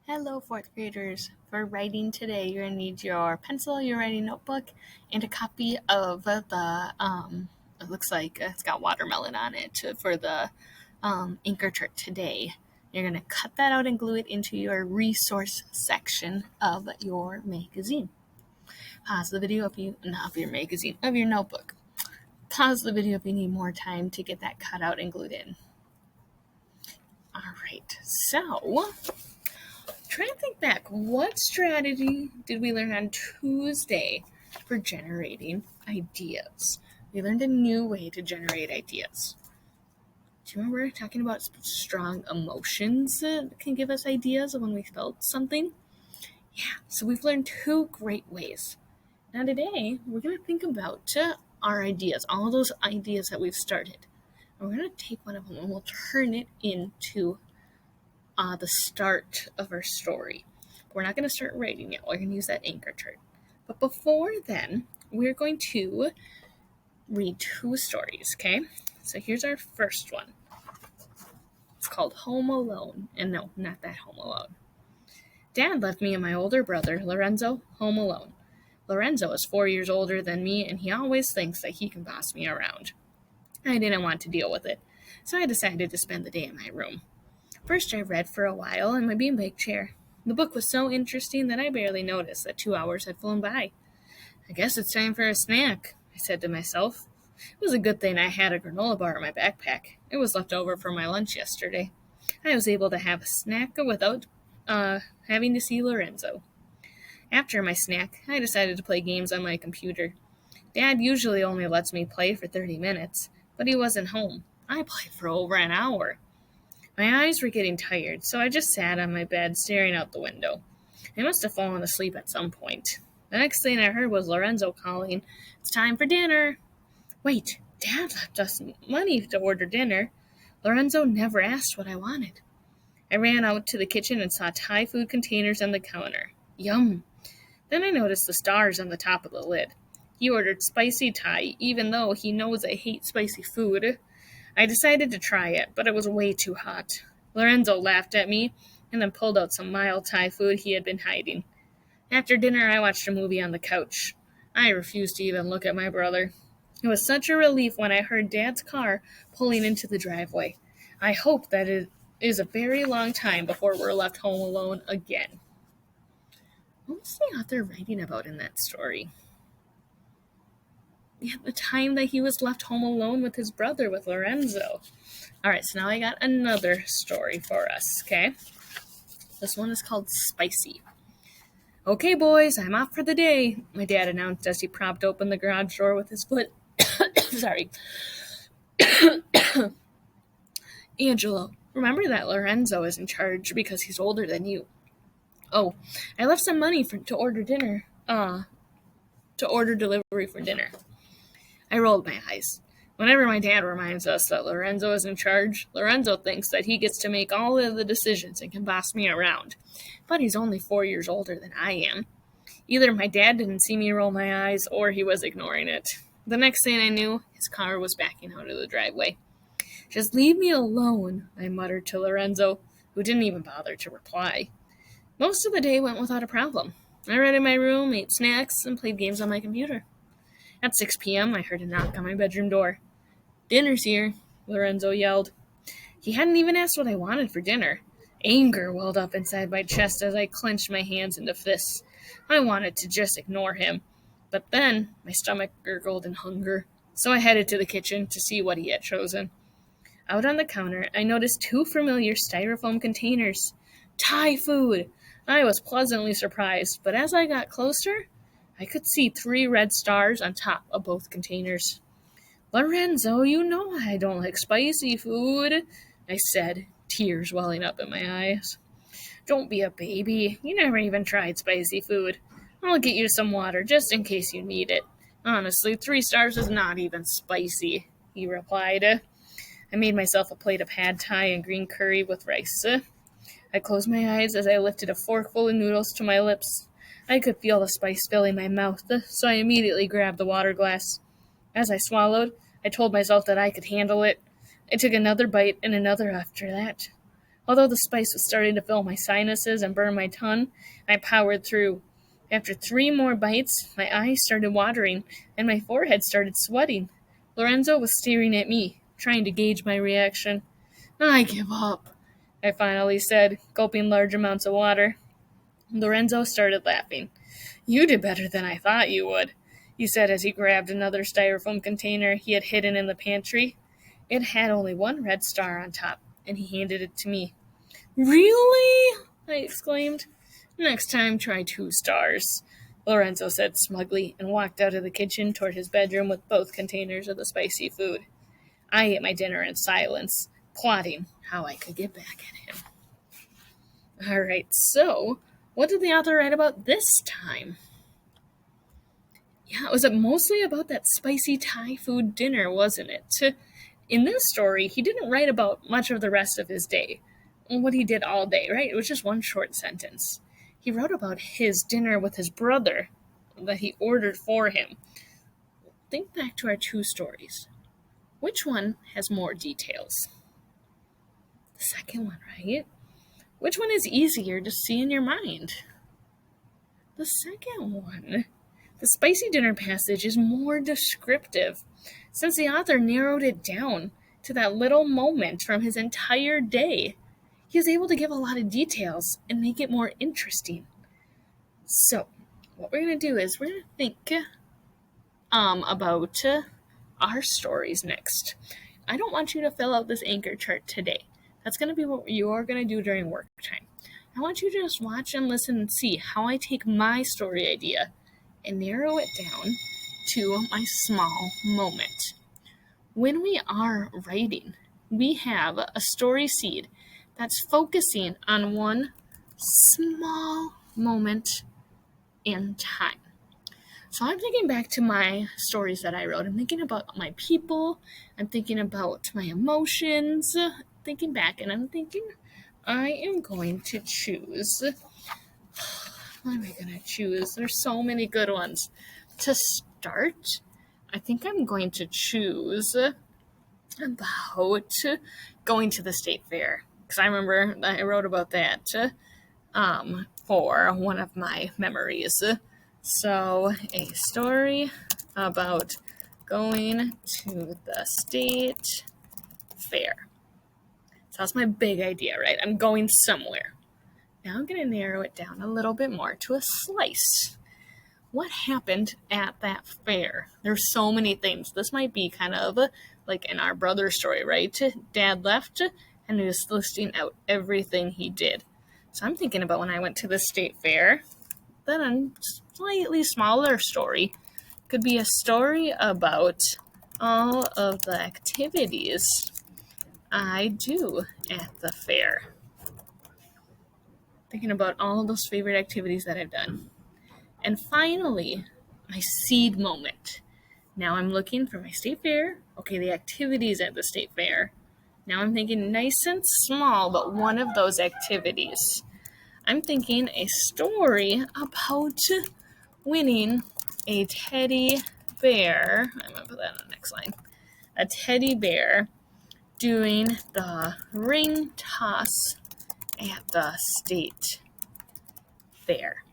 Hello, fourth graders. For writing today, you're going to need your pencil, your writing notebook, and a copy of it looks like it's got watermelon on it for the anchor chart today. You're going to cut that out and glue it into your resource section of your magazine. Pause the video not of your magazine, of your notebook. Pause the video if you need more time to get that cut out and glued in. All right, so try to think back. What strategy did we learn on Tuesday for generating ideas? We learned a new way to generate ideas. Do you remember talking about strong emotions that can give us ideas of when we felt something? Yeah, so we've learned two great ways. Now today, we're going to think about our ideas, all those ideas that we've started. And we're going to take one of them and we'll turn it into the start of our story. We're not going to start writing yet. We're going to use that anchor chart. But before then, we're going to read two stories, okay? So here's our first one. It's called Home Alone. And no, not that Home Alone. Dad left me and my older brother, Lorenzo, home alone. Lorenzo is 4 years older than me, and he always thinks that he can boss me around. I didn't want to deal with it, so I decided to spend the day in my room. First, I read for a while in my beanbag chair. The book was so interesting that I barely noticed that 2 hours had flown by. I guess it's time for a snack, I said to myself. It was a good thing I had a granola bar in my backpack. It was left over from my lunch yesterday. I was able to have a snack without having to see Lorenzo. After my snack, I decided to play games on my computer. Dad usually only lets me play for 30 minutes, but he wasn't home. I played for over an hour. My eyes were getting tired, so I just sat on my bed staring out the window. I must have fallen asleep at some point. The next thing I heard was Lorenzo calling, "It's time for dinner." Wait, Dad left us money to order dinner. Lorenzo never asked what I wanted. I ran out to the kitchen and saw Thai food containers on the counter. Yum! Then I noticed the stars on the top of the lid. He ordered spicy Thai, even though he knows I hate spicy food. I decided to try it, but it was way too hot. Lorenzo laughed at me and then pulled out some mild Thai food he had been hiding. After dinner, I watched a movie on the couch. I refused to even look at my brother. It was such a relief when I heard Dad's car pulling into the driveway. I hope that it is a very long time before we're left home alone again. What was the author writing about in that story? Yeah, the time that he was left home alone with his brother, with Lorenzo. All right, so now I got another story for us, okay? This one is called Spicy. Okay, boys, I'm off for the day, my dad announced as he propped open the garage door with his foot. Sorry. Angelo, remember that Lorenzo is in charge because he's older than you. Oh, I left some money to order dinner. To order delivery for dinner. I rolled my eyes. Whenever my dad reminds us that Lorenzo is in charge, Lorenzo thinks that he gets to make all of the decisions and can boss me around. But he's only 4 years older than I am. Either my dad didn't see me roll my eyes or he was ignoring it. The next thing I knew, his car was backing out of the driveway. Just leave me alone, I muttered to Lorenzo, who didn't even bother to reply. Most of the day went without a problem. I read in my room, ate snacks, and played games on my computer. At 6 p.m., I heard a knock on my bedroom door. "Dinner's here," Lorenzo yelled. He hadn't even asked what I wanted for dinner. Anger welled up inside my chest as I clenched my hands into fists. I wanted to just ignore him. But then my stomach gurgled in hunger, so I headed to the kitchen to see what he had chosen. Out on the counter, I noticed two familiar styrofoam containers. Thai food! I was pleasantly surprised, but as I got closer, I could see 3 red stars on top of both containers. "Lorenzo, you know I don't like spicy food," I said, tears welling up in my eyes. "Don't be a baby. You never even tried spicy food. I'll get you some water just in case you need it. Honestly, 3 stars is not even spicy," he replied. I made myself a plate of pad thai and green curry with rice. I closed my eyes as I lifted a forkful of noodles to my lips. I could feel the spice filling my mouth, so I immediately grabbed the water glass. As I swallowed, I told myself that I could handle it. I took another bite and another after that. Although the spice was starting to fill my sinuses and burn my tongue, I powered through. After 3 more bites, my eyes started watering and my forehead started sweating. Lorenzo was staring at me, trying to gauge my reaction. I give up, I finally said, gulping large amounts of water. Lorenzo started laughing. You did better than I thought you would, he said as he grabbed another styrofoam container he had hidden in the pantry. It had only 1 red star on top, and he handed it to me. Really? I exclaimed. Next time, try 2 stars, Lorenzo said smugly and walked out of the kitchen toward his bedroom with both containers of the spicy food. I ate my dinner in silence, plotting how I could get back at him. All right, so what did the author write about this time? Yeah, it was mostly about that spicy Thai food dinner, wasn't it? In this story, he didn't write about much of the rest of his day, what he did all day, right? It was just 1 short sentence. He wrote about his dinner with his brother that he ordered for him. Think back to our 2 stories. Which one has more details? The second one, right? Which one is easier to see in your mind? The second one. The spicy dinner passage is more descriptive, since the author narrowed it down to that little moment from his entire day. He was able to give a lot of details and make it more interesting. So, what we're going to do is we're going to think about our stories next. I don't want you to fill out this anchor chart today. That's going to be what you are going to do during work time. I want you to just watch and listen and see how I take my story idea and narrow it down to my small moment. When we are writing, we have a story seed that's focusing on one small moment in time. So I'm thinking back to my stories that I wrote. I'm thinking about my people. I'm thinking about my emotions. Thinking back, and I'm thinking I am going to choose. What am I going to choose? There's so many good ones. To start, I think I'm going to choose about going to the state fair. Because I remember I wrote about that for one of my memories. So, a story about going to the state fair. So that's my big idea, right? I'm going somewhere. Now I'm going to narrow it down a little bit more to a slice. What happened at that fair? There's so many things. This might be kind of like in our brother story, right? Dad left and he was listing out everything he did. So I'm thinking about when I went to the state fair. Then a slightly smaller story could be a story about all of the activities I do at the fair. Thinking about all of those favorite activities that I've done. And finally, my seed moment. Now I'm looking for my state fair. Okay, the activities at the state fair. Now I'm thinking nice and small, but one of those activities. I'm thinking a story about winning a teddy bear. I'm going to put that on the next line. A teddy bear doing the ring toss at the state fair.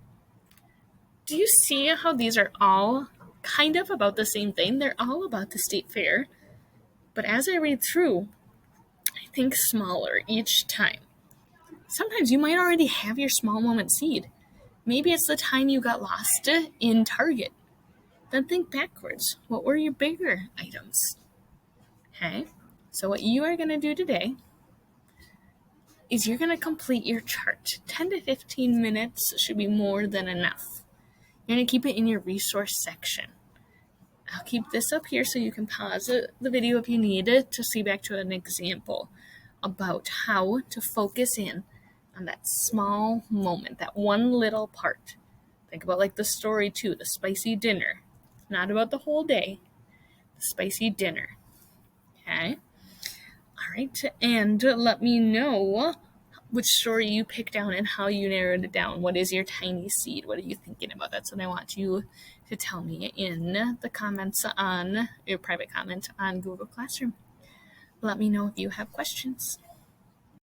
Do you see how these are all kind of about the same thing? They're all about the state fair. But as I read through, I think smaller each time. Sometimes you might already have your small moment seed. Maybe it's the time you got lost in Target. Then think backwards. What were your bigger items? Okay, so what you are going to do today is you're going to complete your chart. 10 to 15 minutes should be more than enough. You're going to keep it in your resource section. I'll keep this up here so you can pause the video if you need it to see back to an example about how to focus in on that small moment, that one little part. Think about like the story too, the spicy dinner. Not about the whole day, the spicy dinner. Okay? All right, and let me know which story you picked down and how you narrowed it down. What is your tiny seed? What are you thinking about? That's what I want you to tell me in the comments on your private comment on Google Classroom. Let me know if you have questions.